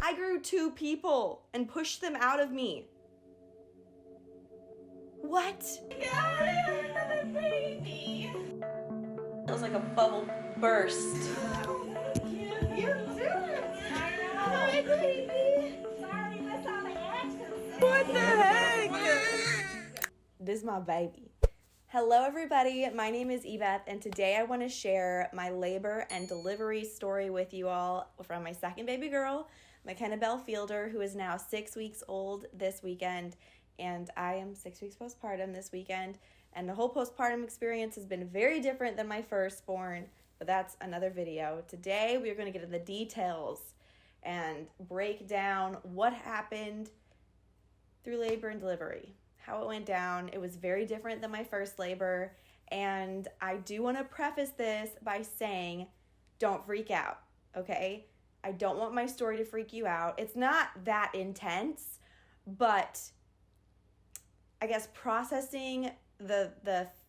I grew 2 people and pushed them out of me. What? God, baby. It was like a bubble burst. You too. Hi, baby. Sorry, that's all the actions. What the heck? This is my baby. Hello everybody, my name is Ebeth and today I want to share my labor and delivery story with you all from my second baby girl, McKenna Bell Fielder, who is now 6 weeks old this weekend, and I am 6 weeks postpartum this weekend, and the whole postpartum experience has been very different than my firstborn, but that's another video. Today we are going to get into the details and break down what happened through labor and delivery. How it went down. It was very different than my first labor, and I do want to preface this by saying don't freak out, okay? I don't want my story to freak you out. It's not that intense, but I guess processing the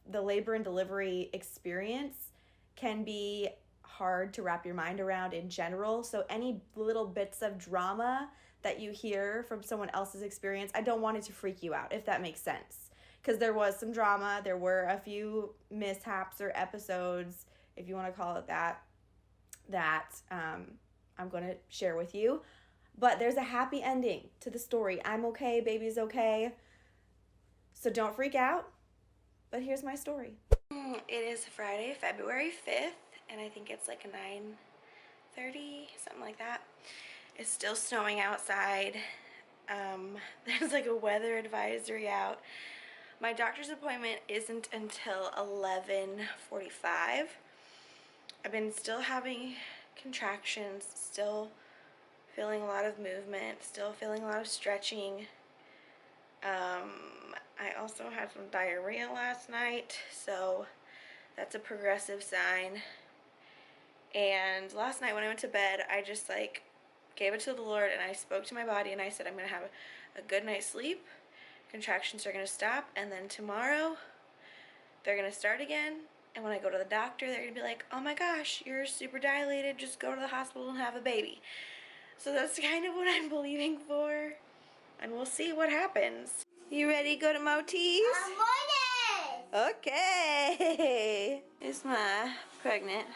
labor and delivery experience can be hard to wrap your mind around in general. So any little bits of drama that you hear from someone else's experience, I don't want it to freak you out, if that makes sense. Because there was some drama, there were a few mishaps or episodes, if you want to call it that I'm going to share with you. But there's a happy ending to the story. I'm okay, baby's okay. So don't freak out. But here's my story. It is Friday, February 5th, and I think it's like 9:30, something like that. It's still snowing outside. There's like a weather advisory out. My doctor's appointment isn't until 11:45. I've been still having contractions, still feeling a lot of movement, still feeling a lot of stretching. I also had some diarrhea last night, so that's a progressive sign. And last night when I went to bed, I just like gave it to the Lord and I spoke to my body and I said I'm going to have a good night's sleep. Contractions are going to stop, and then tomorrow they're going to start again. And when I go to the doctor, they're going to be like, oh my gosh, you're super dilated, just go to the hospital and have a baby. So that's kind of what I'm believing for, and we'll see what happens. You ready to go to Moti's? I'm ready. Okay. It's my pregnant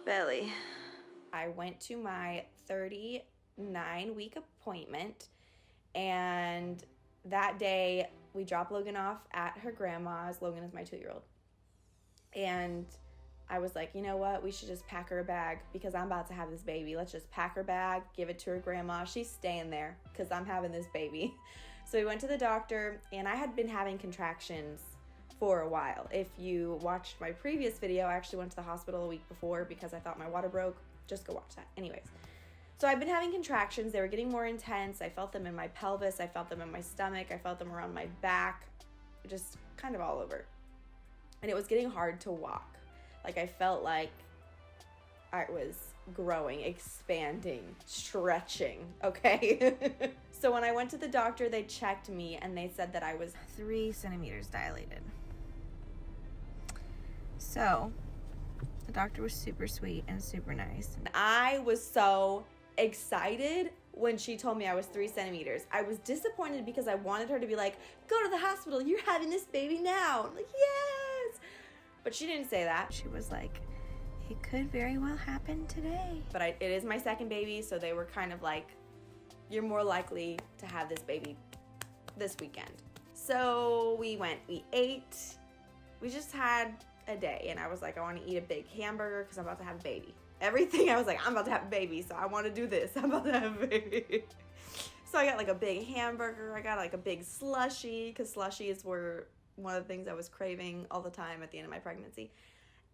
belly. I went to my 39-week appointment, and that day we dropped Logan off at her grandma's. Logan is my 2-year-old. And I was like, you know what? We should just pack her a bag because I'm about to have this baby. Let's just pack her bag, give it to her grandma. She's staying there because I'm having this baby. So we went to the doctor, and I had been having contractions for a while. If you watched my previous video, I actually went to the hospital a week before because I thought my water broke. Just go watch that. Anyways, so I've been having contractions. They were getting more intense. I felt them in my pelvis. I felt them in my stomach. I felt them around my back, just kind of all over. And it was getting hard to walk. Like I felt like I was growing, expanding, stretching, okay? So when I went to the doctor, they checked me and they said that I was 3 centimeters dilated. So the doctor was super sweet and super nice. I was so excited when she told me I was 3 centimeters. I was disappointed because I wanted her to be like, go to the hospital, you're having this baby now. I'm like, yes. But she didn't say that. She was like, it could very well happen today. But it is my second baby, so they were kind of like, you're more likely to have this baby this weekend. So we went, we ate, we just had a day, and I was like, I want to eat a big hamburger because I'm about to have a baby. Everything, I was like, I'm about to have a baby, so I want to do this. I'm about to have a baby. So I got like a big hamburger. I got like a big slushie because slushies were one of the things I was craving all the time at the end of my pregnancy.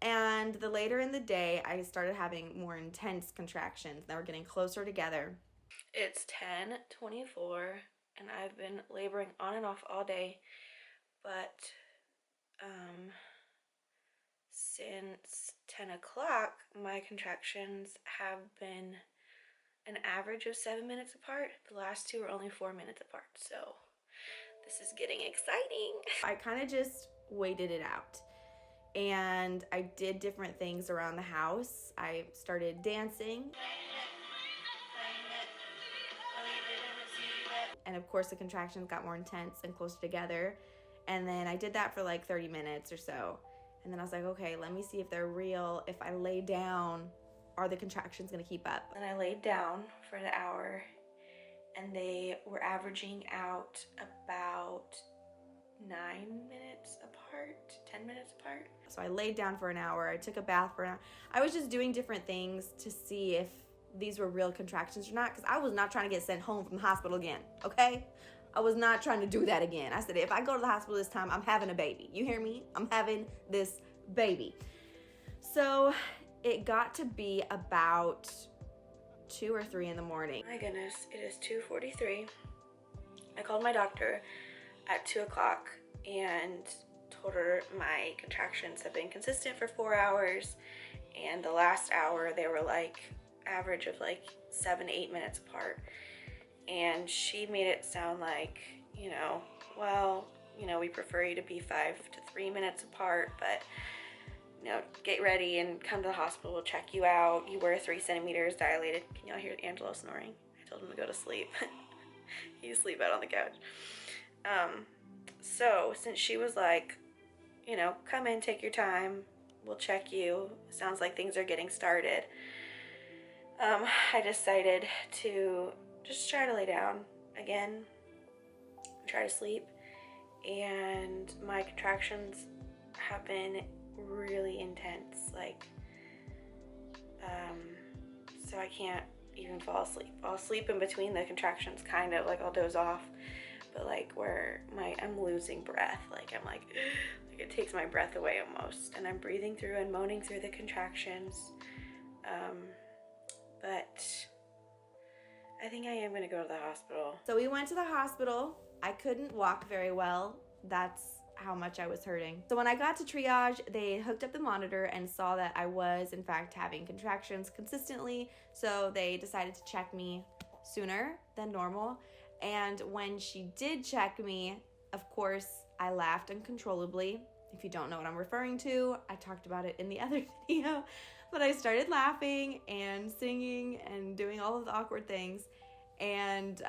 And the later in the day, I started having more intense contractions. They were getting closer together. It's 10:24, and I've been laboring on and off all day, but since 10 o'clock, my contractions have been an average of 7 minutes apart. The last 2 are only 4 minutes apart, so this is getting exciting. I kind of just waited it out, and I did different things around the house. I started dancing. And of course the contractions got more intense and closer together. And then I did that for like 30 minutes or so. And then I was like, okay, let me see if they're real. If I lay down, are the contractions gonna keep up? And I laid down for an hour, and they were averaging out about 9 minutes apart, 10 minutes apart. So I laid down for an hour. I took a bath for an hour. I was just doing different things to see if these were real contractions or not, because I was not trying to get sent home from the hospital again, okay? I was not trying to do that again. I said, if I go to the hospital this time, I'm having a baby. You hear me? I'm having this baby. So it got to be about 2 or 3 in the morning. My goodness, it is 2:43. I called my doctor at 2 o'clock and told her my contractions have been consistent for 4 hours, and the last hour they were like average of like 7-8 minutes apart. And she made it sound like, you know, well, you know, we prefer you to be 5 to 3 minutes apart, but you know, get ready and come to the hospital. We'll check you out. You were 3 centimeters dilated. Can y'all hear AnJolo snoring? I told him to go to sleep. He's asleep out on the couch. So since she was like, you know, come in, take your time, we'll check you. Sounds like things are getting started. I decided to just try to lay down again, try to sleep, and my contractions have been really intense, like, so I can't even fall asleep. I'll sleep in between the contractions, kind of, like I'll doze off, but like where I'm losing breath, like I'm like it takes my breath away almost, and I'm breathing through and moaning through the contractions, but I think I am gonna go to the hospital. So we went to the hospital. I couldn't walk very well. That's how much I was hurting. So when I got to triage, they hooked up the monitor and saw that I was in fact having contractions consistently. So they decided to check me sooner than normal. And when she did check me, of course, I laughed uncontrollably. If you don't know what I'm referring to, I talked about it in the other video. But I started laughing and singing and doing all of the awkward things. And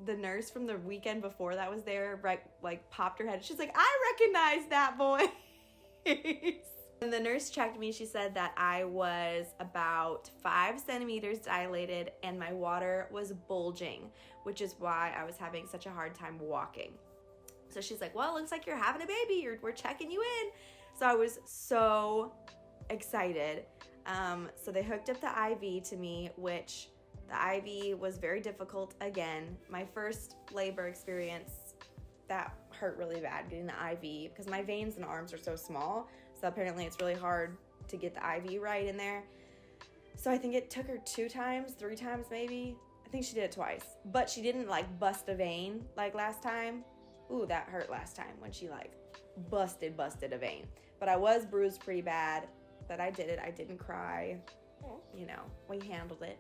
the nurse from the weekend before that was there, right, like popped her head. She's like, I recognize that voice. When the nurse checked me, she said that I was about 5 centimeters dilated and my water was bulging, which is why I was having such a hard time walking. So she's like, well, it looks like you're having a baby. We're checking you in. So I was so excited. So they hooked up the IV to me, which the IV was very difficult. Again, my first labor experience, that hurt really bad getting the IV because my veins and arms are so small. So apparently it's really hard to get the IV right in there. So I think it took her 2 times, 3 times maybe. I think she did it twice, but she didn't like bust a vein like last time. Ooh, that hurt last time when she like busted a vein. But I was bruised pretty bad, but I did it. I didn't cry. You know, we handled it.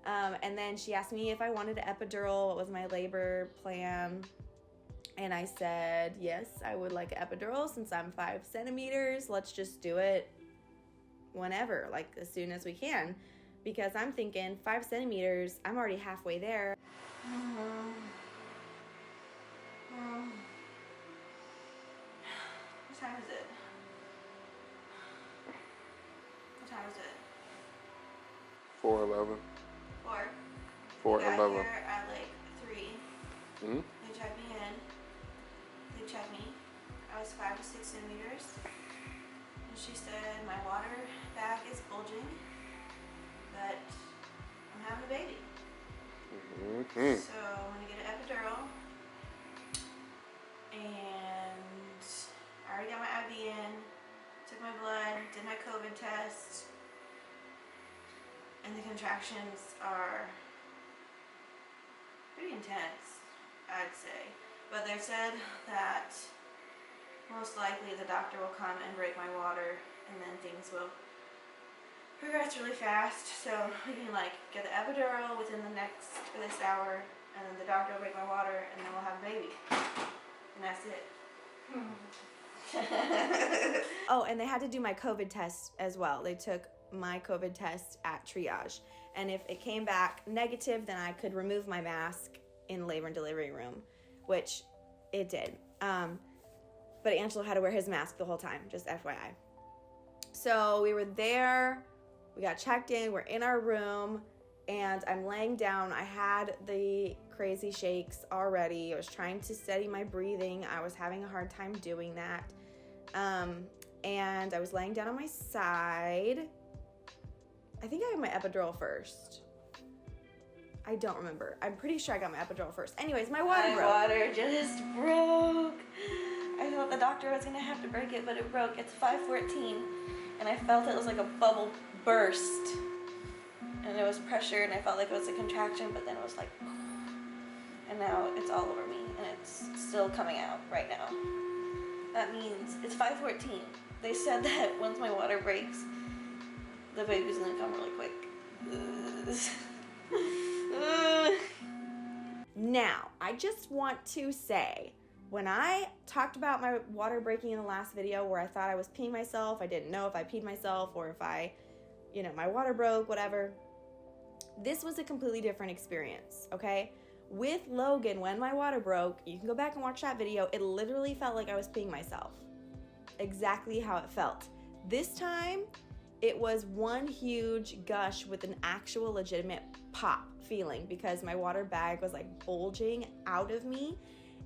And then she asked me if I wanted an epidural, what was my labor plan. And I said, yes, I would like an epidural since I'm 5 centimeters. Let's just do it whenever, like as soon as we can. Because I'm thinking 5 centimeters, I'm already halfway there. What time is it? What time is it? 4:11. 4? 4:11. Got here at like 3. Mm-hmm. They checked me in. They checked me. I was 5 to 6 centimeters. And she said my water bag is bulging, but I'm having a baby. Mm-hmm. So I'm gonna get an epidural. And I already got my IV in, took my blood, did my COVID test, and the contractions are pretty intense, I'd say. But they said that most likely the doctor will come and break my water, and then things will progress really fast. So we can like get the epidural within this hour, and then the doctor will break my water, and then we'll have a baby. And that's it. Oh, and they had to do my COVID test as well. They took my COVID test at triage. And if it came back negative, then I could remove my mask in labor and delivery room, which it did. But AnJolo had to wear his mask the whole time, just FYI. So we were there, we got checked in, we're in our room, and I'm laying down. I had the crazy shakes already. I was trying to steady my breathing. I was having a hard time doing that. And I was laying down on my side. I think I got my epidural first. I don't remember. I'm pretty sure I got my epidural first. Anyways, my water broke. My water just broke. I thought the doctor was gonna have to break it, but it broke. It's 5:14, and I felt it was like a bubble burst. And it was pressure, and I felt like it was a contraction, but then it was like, and now it's all over me, and it's still coming out right now. That means it's 5:14. They said that once my water breaks, the baby's gonna come really quick. Now, I just want to say, when I talked about my water breaking in the last video where I thought I was peeing myself, I didn't know if I peed myself or if my water broke, whatever. This was a completely different experience, okay? With Logan, when my water broke, you can go back and watch that video, it literally felt like I was peeing myself. Exactly how it felt. This time, it was one huge gush with an actual legitimate pop feeling because my water bag was like bulging out of me,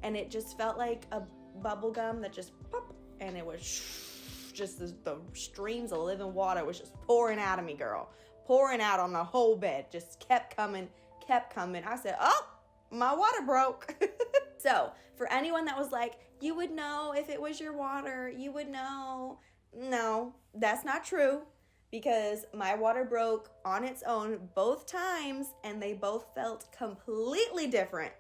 and it just felt like a bubble gum that just pop, and it was just the streams of living water was just pouring out of me, girl. Pouring out on the whole bed. Just kept coming. I said, oh, my water broke. So, for anyone that was like, you would know if it was your water, you would know. No, that's not true. Because my water broke on its own both times, and they both felt completely different.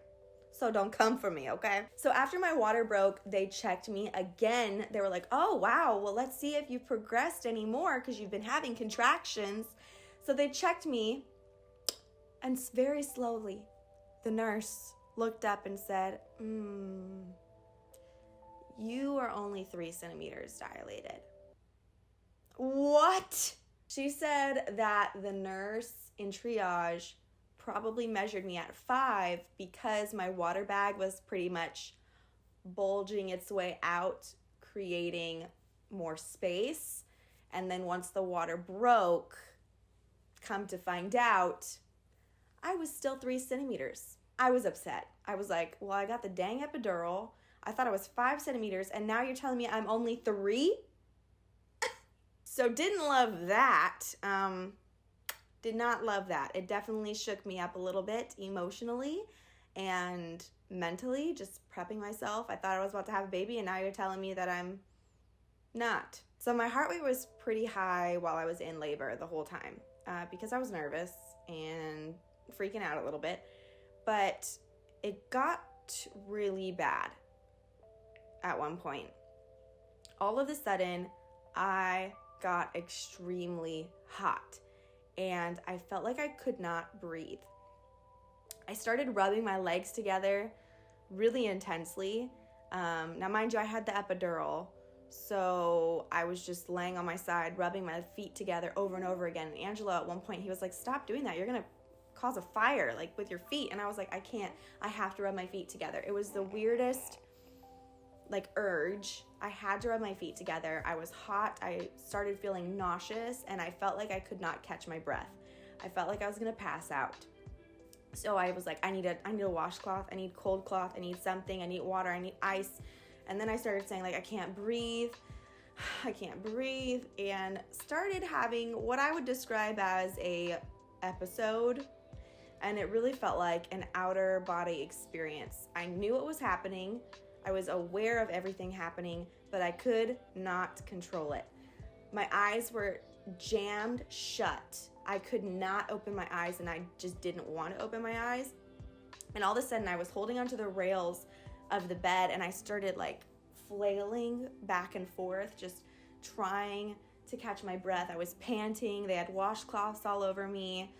So don't come for me, okay? So after my water broke, they checked me again. They were like, oh, wow, well, let's see if you've progressed anymore because you've been having contractions. So they checked me, and very slowly, the nurse looked up and said, you are only 3 centimeters dilated. What? She said that the nurse in triage probably measured me at 5 because my water bag was pretty much bulging its way out, creating more space. And then once the water broke, come to find out, I was still 3 centimeters. I was upset. I was like, well, I got the dang epidural. I thought I was 5 centimeters, and now you're telling me I'm only 3? So didn't love that. Did not love that. It definitely shook me up a little bit emotionally and mentally, just prepping myself. I thought I was about to have a baby, and now you're telling me that I'm not. So my heart rate was pretty high while I was in labor the whole time because I was nervous and freaking out a little bit. But it got really bad at one point. All of a sudden, I got extremely hot, and I felt like I could not breathe. I started rubbing my legs together really intensely. Now, mind you, I had the epidural, so I was just laying on my side, rubbing my feet together over and over again. And AnJolo, at one point, he was like, stop doing that. You're going to cause a fire, like, with your feet. And I was like, I can't. I have to rub my feet together. It was the weirdest, like, urge. I had to rub my feet together. I was hot. I started feeling nauseous, and I felt like I could not catch my breath. I felt like I was going to pass out. So I was like, I need a washcloth. I need cold cloth. I need something. I need water. I need ice. And then I started saying, like, I can't breathe. I can't breathe. And started having what I would describe as a episode. And it really felt like an outer body experience. I knew what was happening. I was aware of everything happening, but I could not control it. My eyes were jammed shut. I could not open my eyes, and I just didn't want to open my eyes. And all of a sudden, I was holding onto the rails of the bed, and I started like flailing back and forth, just trying to catch my breath. I was panting. They had washcloths all over me.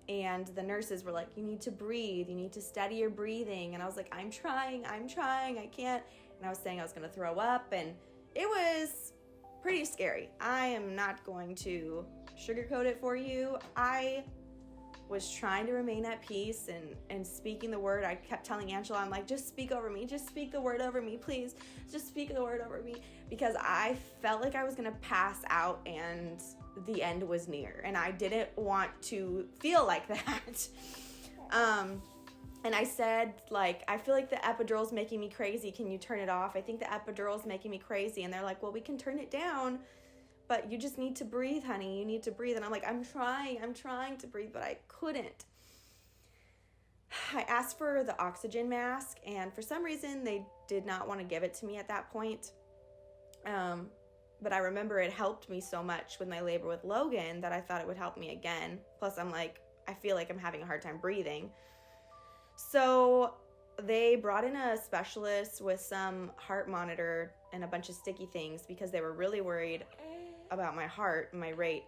And the nurses were like, you need to breathe. You need to steady your breathing. And I was like, I'm trying. I can't. And I was saying I was going to throw up. And it was pretty scary. I am not going to sugarcoat it for you. I was trying to remain at peace and speaking the word. I kept telling AnJolo, I'm like, just speak over me. Just speak the word over me, please. Just speak the word over me. Because I felt like I was going to pass out and the end was near. And I didn't want to feel like that. And I said, like, I feel like the epidural's making me crazy. Can you turn it off? I think the epidural's making me crazy. And they're like, well, we can turn it down, but you just need to breathe, honey. You need to breathe. And I'm like, I'm trying to breathe, but I couldn't. I asked for the oxygen mask, and for some reason, they did not want to give it to me at that point. But I remember it helped me so much with my labor with Logan that I thought it would help me again. Plus, I'm like, I feel like I'm having a hard time breathing. So they brought in a specialist with some heart monitor and a bunch of sticky things because they were really worried about my heart rate.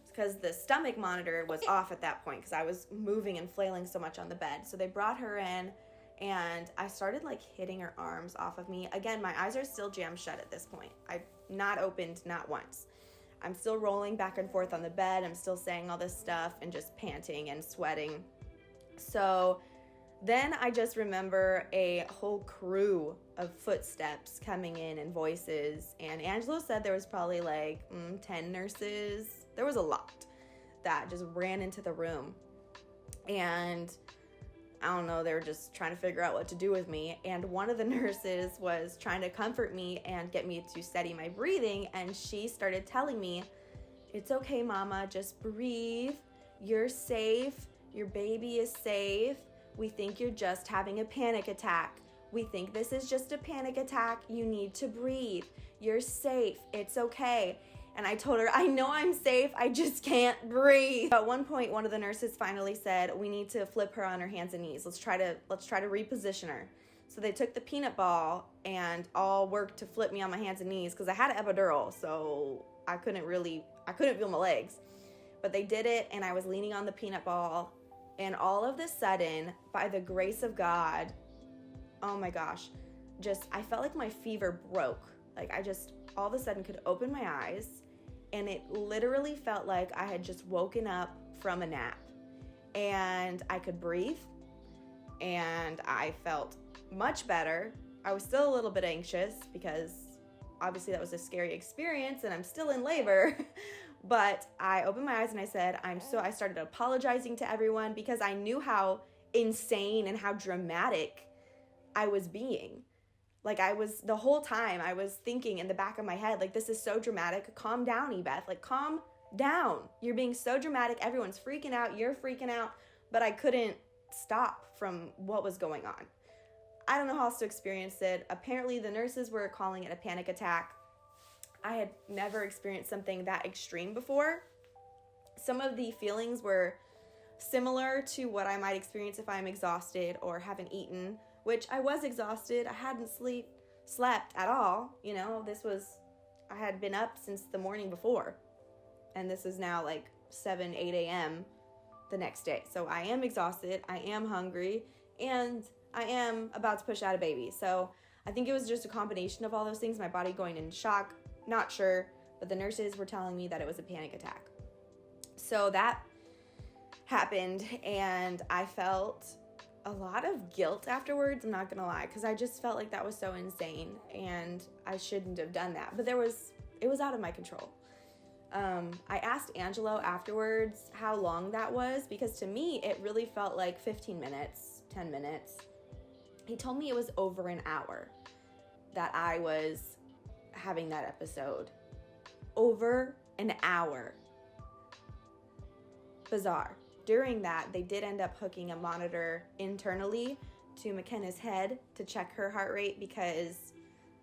Because the stomach monitor was off at that point because I was moving and flailing so much on the bed. So they brought her in, and I started like hitting her arms off of me. Again, my eyes are still jammed shut at this point. I've not opened, not once. I'm still rolling back and forth on the bed. I'm still saying all this stuff and just panting and sweating. So then I just remember a whole crew of footsteps coming in and voices. And AnJolo said there was probably like 10 nurses. There was a lot that just ran into the room. And I don't know, they were just trying to figure out what to do with me. And one of the nurses was trying to comfort me and get me to steady my breathing. And she started telling me, it's okay, mama, just breathe. You're safe. Your baby is safe. We think you're just having a panic attack. We think this is just a panic attack. You need to breathe. You're safe. It's okay. And I told her, I know I'm safe. I just can't breathe. At one point, one of the nurses finally said, we need to flip her on her hands and knees. Let's try to reposition her. So they took the peanut ball and all worked to flip me on my hands and knees because I had an epidural, so I couldn't feel my legs. But they did it, and I was leaning on the peanut ball. And all of a sudden, by the grace of God, oh my gosh, I felt like my fever broke. Like I just all of a sudden could open my eyes, and it literally felt like I had just woken up from a nap. And I could breathe, and I felt much better. I was still a little bit anxious because obviously that was a scary experience, and I'm still in labor. But I opened my eyes and I said, I started apologizing to everyone because I knew how insane and how dramatic I was being. Like the whole time I was thinking in the back of my head, like, this is so dramatic. Calm down, Ebeth. Like, calm down. You're being so dramatic. Everyone's freaking out. You're freaking out. But I couldn't stop from what was going on. I don't know how else to experience it. Apparently the nurses were calling it a panic attack. I had never experienced something that extreme before. Some of the feelings were similar to what I might experience if I'm exhausted or haven't eaten, which I was exhausted. I hadn't slept at all. You know, I had been up since the morning before, and this is now like 7, 8 a.m. the next day. So I am exhausted, I am hungry, and I am about to push out a baby. So I think it was just a combination of all those things, my body going into shock. Not sure, but the nurses were telling me that it was a panic attack. So that happened, and I felt a lot of guilt afterwards, I'm not gonna lie, because I just felt like that was so insane, and I shouldn't have done that. But it was out of my control. I asked AnJolo afterwards how long that was, because to me, it really felt like 15 minutes, 10 minutes. He told me it was over an hour that I was having that episode. Over an hour. Bizarre. During that, they did end up hooking a monitor internally to McKenna's head to check her heart rate because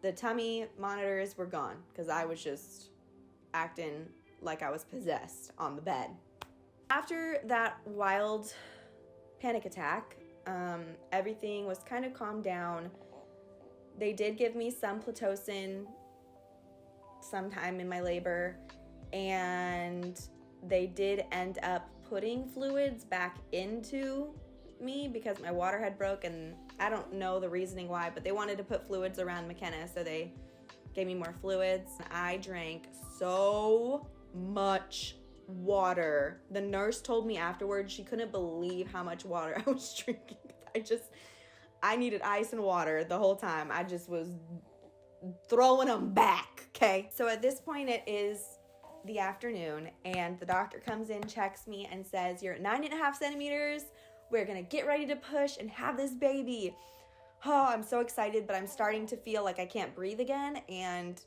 the tummy monitors were gone because I was just acting like I was possessed on the bed. After that wild panic attack, everything was kind of calmed down. They did give me some Pitocin sometime in my labor, and they did end up putting fluids back into me because my water had broke, and I don't know the reasoning why, but they wanted to put fluids around McKenna, so they gave me more fluids. I drank so much water. The nurse told me afterwards she couldn't believe how much water I was drinking. I needed ice and water the whole time. I just was throwing them back, okay? So at this point, it is the afternoon, and the doctor comes in, checks me, and says, you're at 9.5 centimeters. We're gonna get ready to push and have this baby. Oh, I'm so excited, but I'm starting to feel like I can't breathe again, and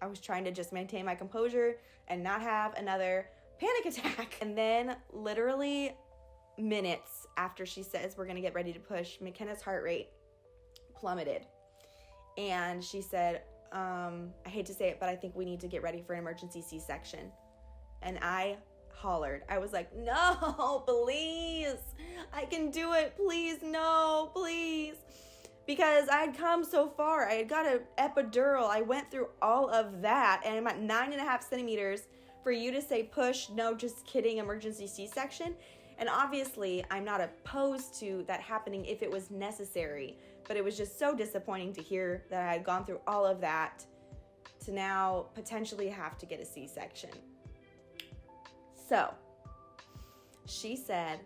I was trying to just maintain my composure and not have another panic attack. And then literally minutes after she says we're gonna get ready to push, McKenna's heart rate plummeted. And she said, I hate to say it, but I think we need to get ready for an emergency C-section. And I hollered. I was like, no, please. I can do it. Please, no, please. Because I had come so far. I had got an epidural. I went through all of that. And I'm at 9.5 centimeters. For you to say push, no, just kidding, emergency C-section. And obviously, I'm not opposed to that happening if it was necessary. But it was just so disappointing to hear that I had gone through all of that to now potentially have to get a C-section. So, she said,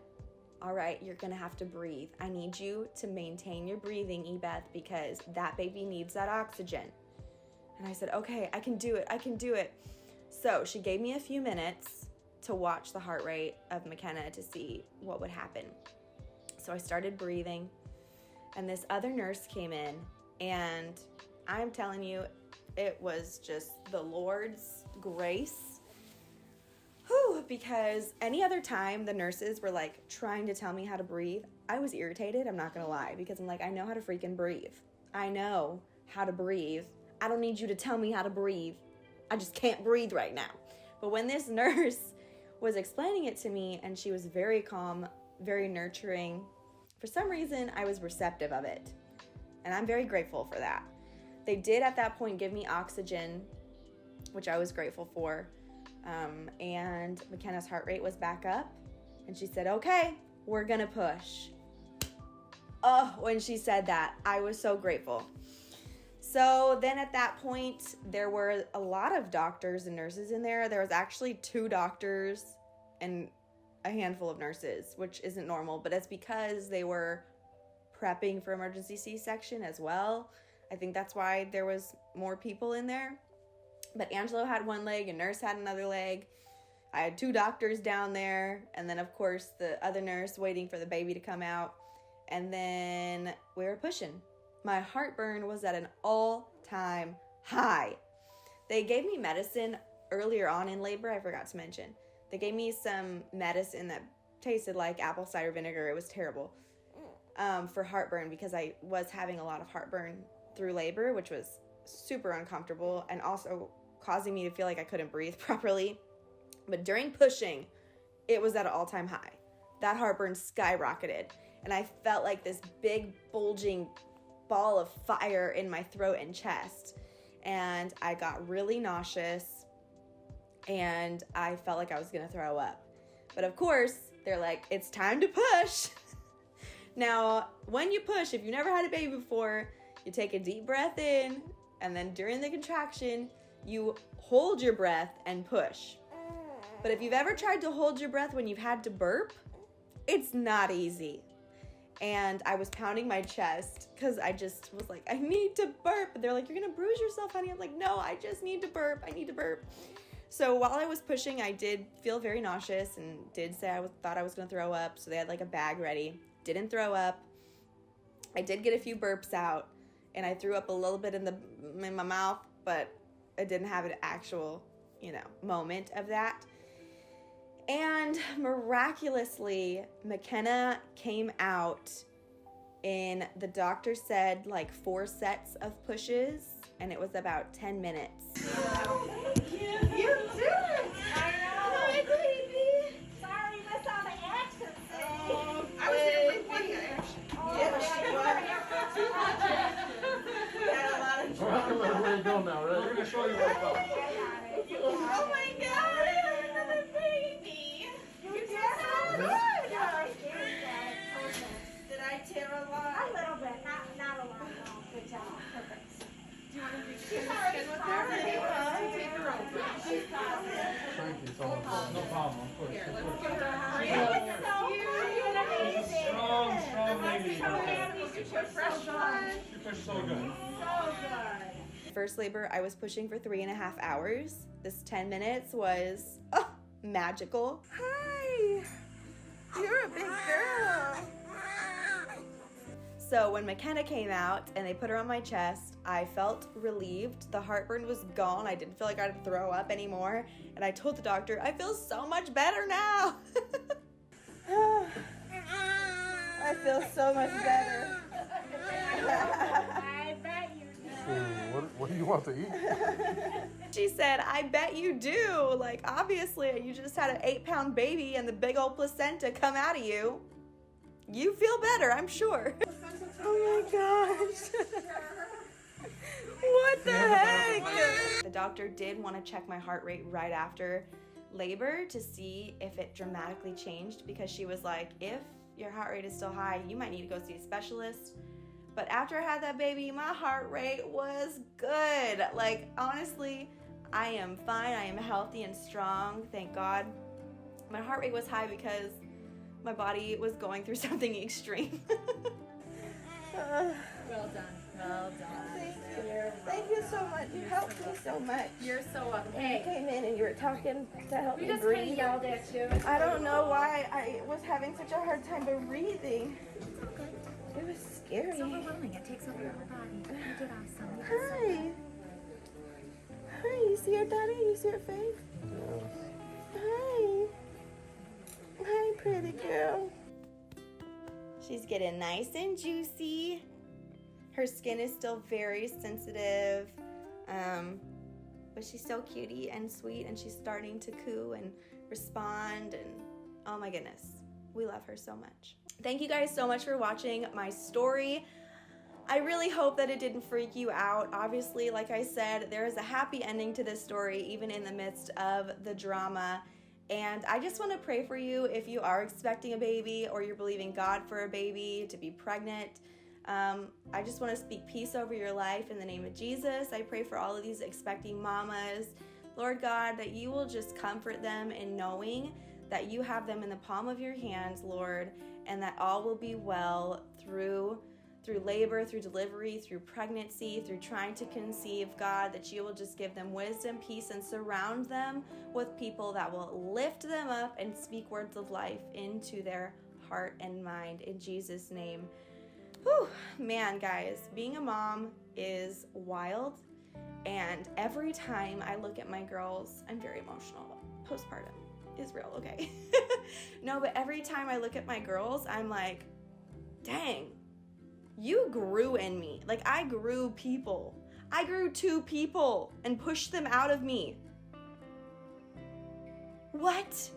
all right, you're gonna have to breathe. I need you to maintain your breathing, Ebeth, because that baby needs that oxygen. And I said, okay, I can do it, I can do it. So she gave me a few minutes to watch the heart rate of McKenna to see what would happen. So I started breathing, and this other nurse came in, and I'm telling you, it was just the Lord's grace. Whew, because any other time the nurses were like trying to tell me how to breathe, I was irritated, I'm not gonna lie, because I'm like, I know how to freaking breathe. I know how to breathe. I don't need you to tell me how to breathe. I just can't breathe right now. But when this nurse was explaining it to me, and she was very calm, very nurturing, for some reason I was receptive of it. And I'm very grateful for that. They did at that point give me oxygen, which I was grateful for. And McKenna's heart rate was back up, and she said, okay, we're gonna push. Oh, when she said that, I was so grateful. So then at that point, there were a lot of doctors and nurses in there. There was actually 2 doctors and a handful of nurses, which isn't normal, but it's because they were prepping for emergency C-section as well. I think that's why there was more people in there. But AnJolo had one leg, a nurse had another leg. I had 2 doctors down there, and then of course the other nurse waiting for the baby to come out. And then we were pushing. My heartburn was at an all-time high. They gave me medicine earlier on in labor, I forgot to mention. They gave me some medicine that tasted like apple cider vinegar. It was terrible for heartburn, because I was having a lot of heartburn through labor, which was super uncomfortable and also causing me to feel like I couldn't breathe properly. But during pushing, it was at an all-time high. That heartburn skyrocketed, and I felt like this big bulging ball of fire in my throat and chest, and I got really nauseous, and I felt like I was gonna throw up. But of course, they're like, it's time to push. Now, when you push, if you never had a baby before, you take a deep breath in, and then during the contraction, you hold your breath and push. But if you've ever tried to hold your breath when you've had to burp, it's not easy. And I was pounding my chest because I just was like, I need to burp. And they're like, you're gonna bruise yourself, honey. I'm like, no, I just need to burp. I need to burp. So while I was pushing, I did feel very nauseous and did say thought I was gonna throw up. So they had like a bag ready. Didn't throw up. I did get a few burps out, and I threw up a little bit in my mouth, but I didn't have an actual, moment of that. And miraculously, McKenna came out in, the doctor said, like 4 sets of pushes, and it was about 10 minutes. Thank you. You too. I know. Hi, baby. Sorry, miss all the action. I was there with one action. Yeah, she was. Had a lot of All right, come on, we're going now, right? We're gonna show you what it's about. Oh my God, another baby. You did so good. Did I tear a lot? A little bit, not a lot. No, good job. Perfect. Do you want to be skin with her? Take her over. She's positive. Strong lady. She pushed so good. First labor, I was pushing for 3.5 hours. This 10 minutes was magical. Hi, you're a big girl. So when McKenna came out and they put her on my chest, I felt relieved. The heartburn was gone. I didn't feel like I'd throw up anymore. And I told the doctor, I feel so much better now. I feel so much better. I bet you do. What do you want to eat? She said, I bet you do. Like, obviously, you just had an 8-pound baby and the big old placenta come out of you. You feel better, I'm sure. Oh my gosh. What the heck? The doctor did want to check my heart rate right after labor to see if it dramatically changed, because she was like, if your heart rate is still high, you might need to go see a specialist. But after I had that baby, my heart rate was good. Like, honestly, I am fine. I am healthy and strong, thank God. My heart rate was high because my body was going through something extreme. Well done. Well done. Thank you so much. You helped me so much. You're so welcome. You Hey, came in and you were talking to help we me just kind of breathe. yelled at you. I don't know why I was having such a hard time breathing. It was scary. It's overwhelming. It takes over your whole body. You did awesome. Hi. Hi, you see her, Daddy? You see her face? Hi. Hi, pretty girl. She's getting nice and juicy. Her skin is still very sensitive, but she's so cutie and sweet, and she's starting to coo and respond, and oh my goodness, we love her so much. Thank you guys so much for watching my story. I really hope that it didn't freak you out. Obviously, like I said, there is a happy ending to this story, even in the midst of the drama. And I just want to pray for you if you are expecting a baby or you're believing God for a baby, to be pregnant. I just want to speak peace over your life in the name of Jesus. I pray for all of these expecting mamas. Lord God, that you will just comfort them in knowing that you have them in the palm of your hands, Lord, and that all will be well through labor, through delivery, through pregnancy, through trying to conceive, God, that you will just give them wisdom, peace, and surround them with people that will lift them up and speak words of life into their heart and mind, in Jesus' name. Whew, man, guys, being a mom is wild, and every time I look at my girls, I'm very emotional. Postpartum is real, okay? No, but every time I look at my girls, I'm like, dang, you grew in me. Like, I grew people. I grew 2 people and pushed them out of me. What?